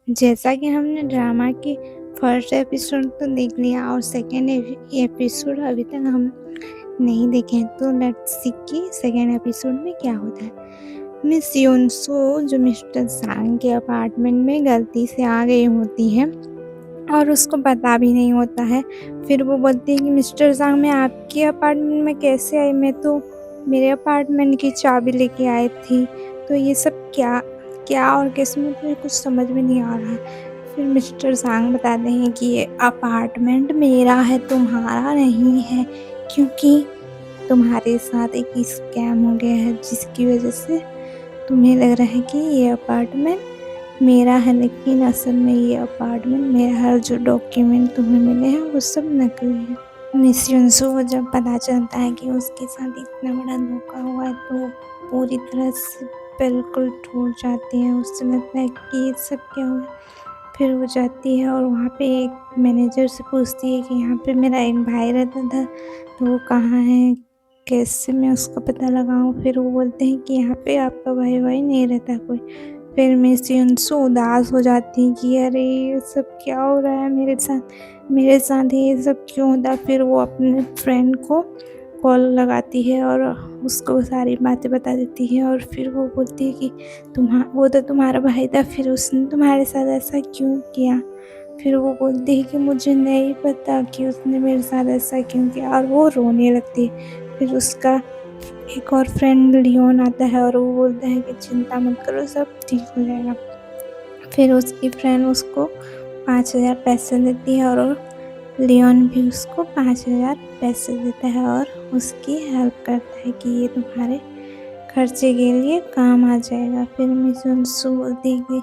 जैसा कि हमने ड्रामा की फर्स्ट एपिसोड तो देख लिया और सेकेंड एपिसोड अभी तक हम नहीं देखे हैं, तो लेट्स सी कि सेकेंड एपिसोड में क्या होता है। मिस योनसो जो मिस्टर सांग के अपार्टमेंट में गलती से आ गई होती है और उसको पता भी नहीं होता है। फिर वो बोलती है कि मिस्टर सांग मैं आपके अपार्टमेंट में कैसे आई, मैं तो मेरे अपार्टमेंट की चाबी लेके आई थी। तो ये सब क्या क्या और कैसे, मुझे कुछ समझ में नहीं आ रहा है। फिर मिस्टर सांग बताते हैं कि ये अपार्टमेंट मेरा है, तुम्हारा नहीं है, क्योंकि तुम्हारे साथ एक स्कैम हो गया है जिसकी वजह से तुम्हें लग रहा है कि ये अपार्टमेंट मेरा है, लेकिन असल में ये अपार्टमेंट मेरा, हर जो डॉक्यूमेंट तुम्हें मिले हैं वो सब नकली है। मिस युनसो को जब पता चलता है कि उसके साथ इतना बड़ा धोखा हुआ है तो वो पूरी तरह से बिल्कुल टूट जाती है। उससे लगता है कि ये सब क्या हुआ। फिर वो जाती है और वहाँ पे एक मैनेजर से पूछती है कि यहाँ पे मेरा एक भाई रहता था, तो वो कहाँ है, कैसे मैं उसका पता लगाऊँ। फिर वो बोलते हैं कि यहाँ पे आपका भाई भाई नहीं रहता कोई। फिर मिस युनसो उदास हो जाती है कि अरे ये सब क्या हो रहा है मेरे साथ ये सब क्यों होता है। फिर वो अपने फ्रेंड को कॉल लगाती है और उसको सारी बातें बता देती है और फिर वो बोलती है कि वो तो तुम्हारा भाई था, फिर उसने तुम्हारे साथ ऐसा क्यों किया। फिर वो बोलती है कि मुझे नहीं पता कि उसने मेरे साथ ऐसा क्यों किया, और वो रोने लगती है। फिर उसका एक और फ्रेंड लियोन आता है और वो बोलता है कि चिंता मत करो, सब ठीक हो जाएगा। फिर उसकी फ्रेंड उसको 5,000 पैसे देती है और लियोन भी उसको 5,000 पैसे देता है और उसकी हेल्प करता है कि ये तुम्हारे खर्चे के लिए काम आ जाएगा। फिर मिस युनसो बोलती है कि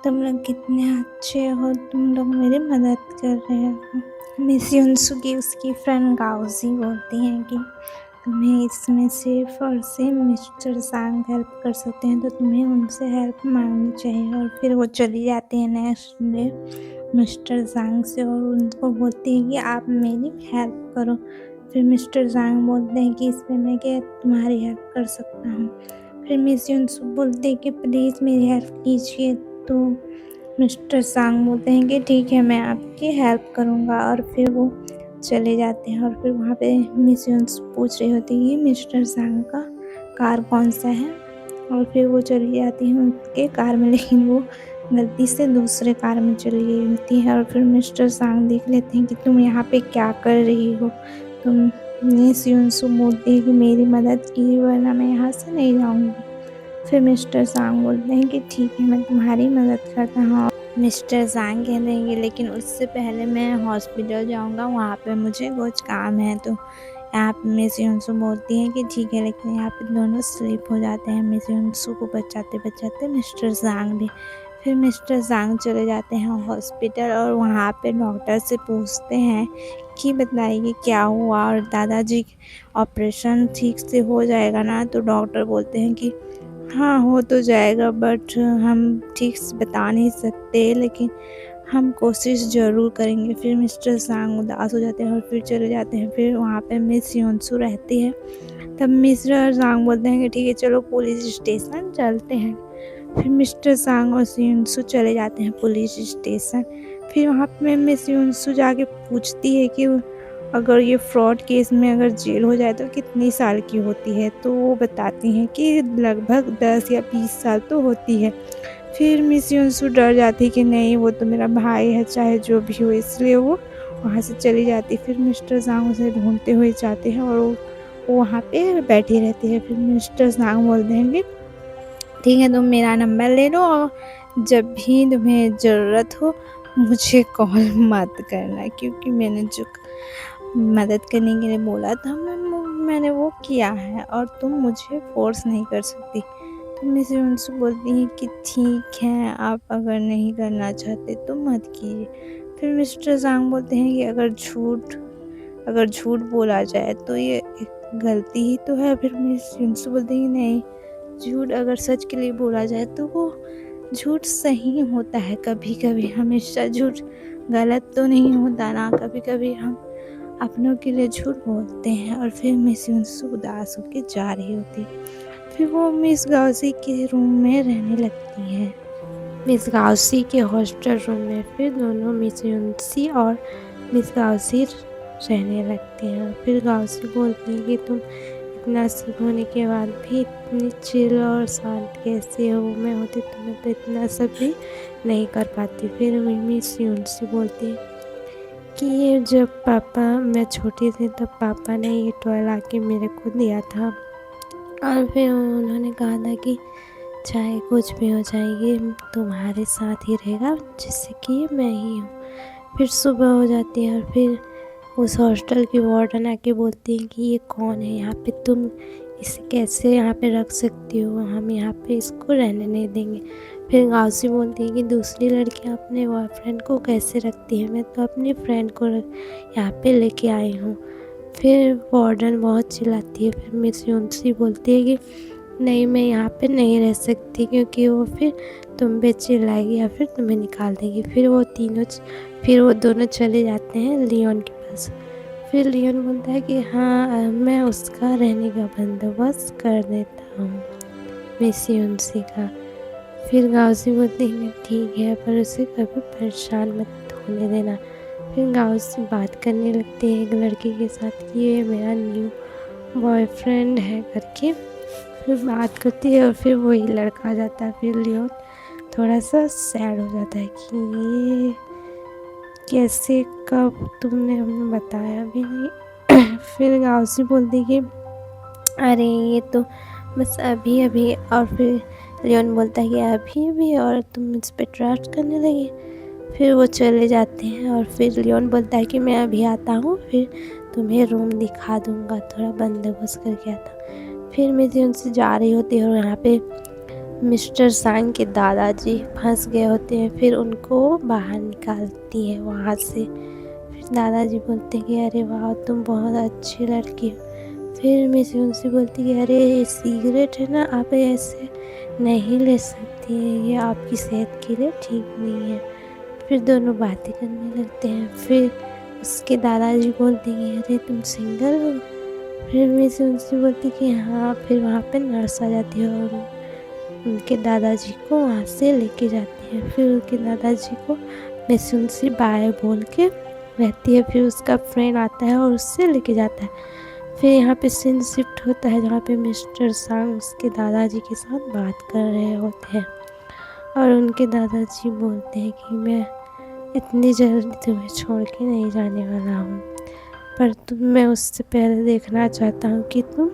तुम लोग कितने अच्छे हो, तुम लोग मेरी मदद कर रहे हो। मिस युनसो की उसकी फ्रेंड गाओजी बोलती हैं कि तुम्हें इसमें सिर्फ और सिर्फ मिस्टर सांग हेल्प कर सकते हैं, तो तुम्हें उनसे हेल्प मांगनी चाहिए। और फिर वो चली जाती है नेक्स्ट डे मिस्टर सांग से और उनको बोलती है कि आप मेरी हेल्प करो। फिर मिस्टर सांग बोलते हैं कि इसमें मैं क्या तुम्हारी हेल्प कर सकता हूँ। फिर मिस युनसो बोलते हैं कि प्लीज़ मेरी हेल्प कीजिए। तो मिस्टर सांग बोलते हैं कि ठीक है, मैं आपकी हेल्प करूँगा। और फिर वो चले जाते हैं और फिर वहाँ पे मिस युनसो पूछ रही होती है कि मिस्टर सांग का कार कौन सा है, और फिर वो चली जाती है उनके कार में, लेकिन वो गलती से दूसरे कार में चली गई होती है। और फिर मिस्टर सांग देख लेते हैं कि तुम यहाँ पे क्या कर रही हो। तुम मिस युनसो बोलती है कि मेरी मदद कीजिए वरना मैं यहाँ से नहीं जाऊँगी। फिर मिस्टर सांग बोलते हैं कि ठीक है, मैं तुम्हारी मदद करता हूँ। मिस्टर सांग कह देंगे लेकिन उससे पहले मैं हॉस्पिटल जाऊँगा, वहाँ पे मुझे कुछ काम है। तो यहाँ पे मिस युनसो बोलती हैं कि ठीक है, लेकिन यहाँ पे दोनों स्लीप हो जाते हैं मिस युनसो को बचाते बचाते मिस्टर सांग भी। फिर मिस्टर सांग चले जाते हैं हॉस्पिटल और वहाँ पे डॉक्टर से पूछते हैं कि बताइए क्या हुआ और दादाजी ऑपरेशन ठीक से हो जाएगा ना। तो डॉक्टर बोलते हैं कि हाँ, हो तो जाएगा, बट हम ठीक से बता नहीं सकते, लेकिन हम कोशिश ज़रूर करेंगे। फिर मिस्टर सांग उदास हो जाते हैं और फिर चले जाते हैं। फिर वहाँ पे मिस योनसू रहती है। तब मिस्टर सांग बोलते हैं कि ठीक है, चलो पुलिस स्टेशन चलते हैं। फिर मिस्टर सांग और योनसू चले जाते हैं पुलिस स्टेशन। फिर वहाँ पे मिस योनसू जाके पूछती है कि अगर ये फ्रॉड केस में अगर जेल हो जाए तो कितनी साल की होती है। तो वो बताती हैं कि लगभग 10 या 20 साल तो होती है। फिर मिस युनसू डर जाती कि नहीं, वो तो मेरा भाई है चाहे जो भी हो, इसलिए वो वहाँ से चली जाती। फिर मिस्टर सांग उसे ढूंढते हुए जाते हैं और वो वहाँ पे बैठी रहती है। फिर मिस्टर सांग बोलते हैं कि ठीक है, तुम मेरा नंबर ले लो और जब भी तुम्हें ज़रूरत हो मुझे कॉल मत करना, क्योंकि मैंने जो मदद करने के लिए बोला था मैंने वो किया है और तुम मुझे फ़ोर्स नहीं कर सकती। तो मिस युनसू बोलती हैं कि ठीक है, आप अगर नहीं करना चाहते तो मत कीजिए। फिर मिस्टर सांग बोलते हैं कि अगर झूठ बोला जाए तो ये एक गलती ही तो है। फिर मिस युनसू बोलती हैं कि नहीं, झूठ अगर सच के लिए बोला जाए तो वो झूठ सही होता है कभी-कभी, हमेशा झूठ गलत तो नहीं होता ना। कभी-कभी हम अपनों के लिए झूठ बोलते हैं। और फिर मिस युनसू उदास होकर जा रही होती है। फिर वो मिस गाउसी के रूम में रहने लगती है। मिस गाउसी के हॉस्टल रूम में फिर दोनों मिस युनसी और मिस गाउसी रहने लगते हैं। फिर गाउसी बोलती है कि तुम इतना सब होने के बाद भी इतनी चिल और शांत कैसे हो, मैं होती तुम्हें तो इतना सब भी नहीं कर पाती। फिर मिस युनसी बोलती है कि ये जब मैं छोटी थी तब पापा ने ये टॉय ला के मेरे को दिया था, और फिर उन्होंने कहा था कि चाहे कुछ भी हो जाए ये तुम्हारे साथ ही रहेगा, जैसे कि मैं ही हूँ। फिर सुबह हो जाती है और फिर उस हॉस्टल की वार्डन आके बोलती है कि ये कौन है यहाँ पे, तुम इसे कैसे यहाँ पे रख सकती हो, हम यहाँ पे इसको रहने नहीं देंगे। फिर गाउसी बोलती है कि दूसरी लड़कियाँ अपने बॉयफ्रेंड को कैसे रखती है, मैं तो अपनी फ्रेंड को यहाँ पे लेके आई हूँ। फिर वार्डन बहुत चिल्लाती है। फिर मिस युनसी बोलती है कि नहीं, मैं यहाँ पे नहीं रह सकती, क्योंकि वो फिर तुम पे चिल्लाएगी या फिर तुम्हें निकाल देगी। फिर वो दोनों चले जाते हैं लियोन के पास। फिर लियोन बोलता है कि हाँ, मैं उसका रहने का बंदोबस्त कर देता हूँ, मिस युनसी का। फिर गाउसी बोलती है ठीक है, पर उसे कभी परेशान मत होने देना। फिर गाउसी बात करने लगती है एक लड़के के साथ कि ये मेरा न्यू बॉयफ्रेंड है करके। फिर बात करती है और फिर वही लड़का आ जाता है। फिर लियोन थोड़ा सा सैड हो जाता है कि ये कैसे, कब, तुमने हमें बताया भी नहीं। फिर गाउसी बोलती कि अरे ये तो बस अभी अभी, और फिर लियोन बोलता है कि अभी अभी और तुम इस पर ट्रस्ट करने लगी। फिर वो चले जाते हैं और फिर लियोन बोलता है कि मैं अभी आता हूँ, फिर तुम्हें रूम दिखा दूँगा, थोड़ा बंदोबस्त करके आता हूँ। फिर मिस उनसे जा रही होती है और यहाँ पे मिस्टर सांग के दादाजी फंस गए होते हैं। फिर उनको बाहर निकालती है वहाँ से। फिर दादाजी बोलते हैं कि अरे वाह, तुम बहुत अच्छी लड़की हो। फिर मिस उनसे बोलती है कि अरे ये सिगरेट है ना, आप ऐसे नहीं ले सकती हैं, ये आपकी सेहत के लिए ठीक नहीं है। फिर दोनों बातें करने लगते हैं। फिर उसके दादाजी बोलते हैं अरे तुम सिंगल हो। फिर मिस उनसे बोलती कि हाँ। फिर वहाँ पे नर्स आ जाती है और उनके दादाजी को वहाँ से लेके जाती है। फिर उनके दादाजी को मिस उनसे बाय बोल के रहती है। फिर उसका फ्रेंड आता है और उससे लेके जाता है। फिर यहाँ पे सीन शिफ्ट होता है जहाँ पे मिस्टर सांग उसके दादाजी के साथ बात कर रहे होते हैं और उनके दादाजी बोलते हैं कि मैं इतनी जल्दी तुम्हें छोड़ के नहीं जाने वाला हूँ, पर मैं उससे पहले देखना चाहता हूँ कि तुम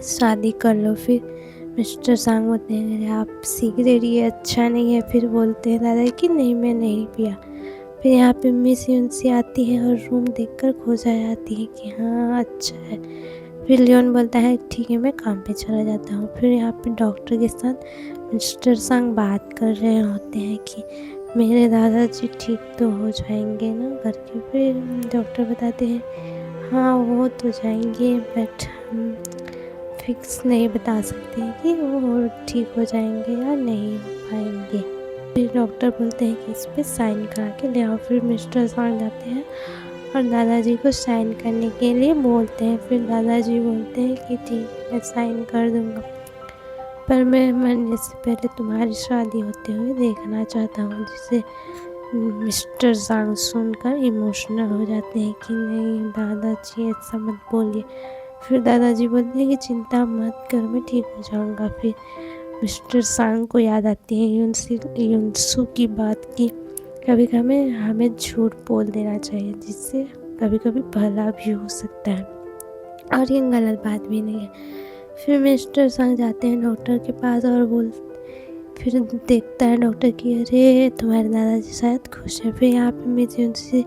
शादी कर लो। फिर मिस्टर सांग बोलते हैं अरे आप सिगरेट ये अच्छा नहीं है। फिर बोलते हैं दादा कि नहीं, मैं नहीं पिया। फिर यहाँ पे मिस युनसी आती है और रूम देखकर खो जाती है कि हाँ अच्छा है। फिर लियोन बोलता है ठीक है, मैं काम पे चला जाता हूँ। फिर यहाँ पे डॉक्टर के साथ मिस्टर सांग बात कर रहे होते हैं कि मेरे दादाजी ठीक तो हो जाएंगे ना करके। फिर डॉक्टर बताते हैं हाँ वो तो जाएंगे, बट हम फिक्स नहीं बता सकते कि वो ठीक हो जाएंगे या नहीं हो पाएंगे। फिर डॉक्टर बोलते हैं कि इस पर साइन करा के ले आओ। फिर मिस्टर सांग जाते हैं और दादाजी को साइन करने के लिए बोलते हैं। फिर दादाजी बोलते हैं कि ठीक, मैं साइन कर दूँगा, पर मैं मरने से पहले तुम्हारी शादी होते हुए देखना चाहता हूँ। जिसे मिस्टर सांग सुनकर इमोशनल हो जाते हैं कि नहीं दादाजी ऐसा मत बोलिए। फिर दादाजी बोलते हैं कि चिंता मत कर, मैं ठीक हो जाऊँगा। फिर मिस्टर सांग को याद आती है युनसू की बात की कभी कभी हमें झूठ बोल देना चाहिए, जिससे कभी कभी भला भी हो सकता है और ये गलत बात भी नहीं है। फिर मिस्टर सांग जाते हैं डॉक्टर के पास और फिर देखता है डॉक्टर कि अरे तुम्हारे दादाजी शायद खुश है। फिर यहाँ पे मिस उनसे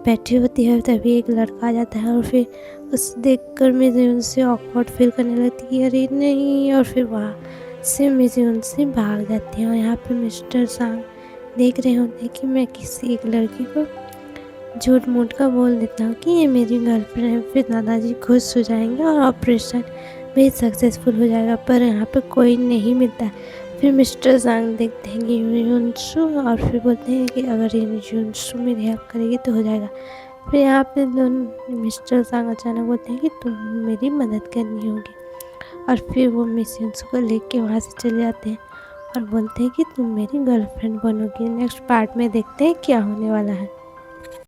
बैठी होती है, तभी एक लड़का आ जाता है और फिर उसे देखकर मिस उनसे ऑकवर्ड फील करने लगती है अरे नहीं, और फिर वहाँ से मिस उनसे भाग जाती है। और यहाँ पे मिस्टर सांग देख रहे होते हैं कि मैं किसी एक लड़की को झूठ मूठ का बोल देता हूँ कि ये मेरी गर्लफ्रेंड है। फिर दादाजी खुश हो जाएंगे और ऑपरेशन भी सक्सेसफुल हो जाएगा, पर यहाँ पे कोई नहीं मिलता। फिर मिस्टर सांग देखते हैं कि युनसू, और फिर बोलते हैं कि अगर ये युनसू मेरी हेल्प करेगी तो हो जाएगा। फिर यहाँ पे दोनों मिस्टर सांग अचानक बोलते हैं कि तुम मेरी मदद करनी होगी, और फिर वो मिस युनसू को लेके वहाँ से चले जाते हैं और बोलते हैं कि तुम मेरी गर्लफ्रेंड बनोगी। नेक्स्ट पार्ट में देखते हैं क्या होने वाला है।